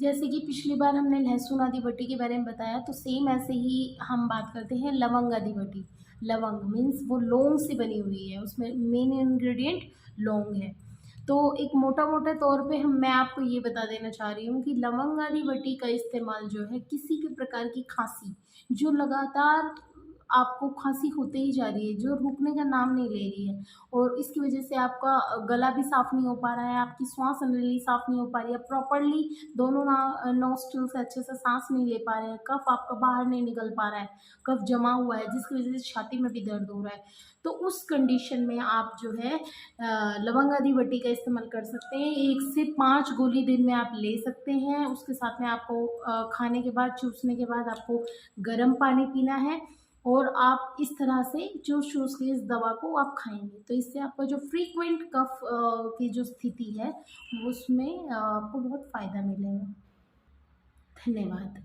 जैसे कि पिछली बार हमने लहसुन आदि बटी के बारे में बताया, तो सेम ऐसे ही हम बात करते हैं लवंग आदि बटी। लवंग मीन्स वो लौंग से बनी हुई है, उसमें मेन इंग्रेडिएंट लौंग है। तो एक मोटा-मोटा तौर पे मैं आपको ये बता देना चाह रही हूँ कि लवंग आदि बटी का इस्तेमाल जो है किसी भी प्रकार की खाँसी, जो लगातार आपको खाँसी होते ही जा रही है, जो रुकने का नाम नहीं ले रही है और इसकी वजह से आपका गला भी साफ़ नहीं हो पा रहा है, आपकी श्वास नली साफ़ नहीं हो पा रही है, प्रॉपर्ली दोनों नॉस्ट्रिल से अच्छे से सांस नहीं ले पा रहे हैं, कफ आपका बाहर नहीं निकल पा रहा है, कफ जमा हुआ है जिसकी वजह से छाती में भी दर्द हो रहा है। तो उस कंडीशन में आप जो है लवंग आदि बटी का इस्तेमाल कर सकते हैं। 1 से 5 गोली दिन में आप ले सकते हैं। उसके साथ में आपको खाने के बाद, चूसने के बाद आपको गर्म पानी पीना है और आप इस तरह से चूस-चूस के इस दवा को आप खाएँगे। तो इससे आपका जो फ्रीक्वेंट कफ की जो स्थिति है, उसमें आपको बहुत फ़ायदा मिलेगा। धन्यवाद।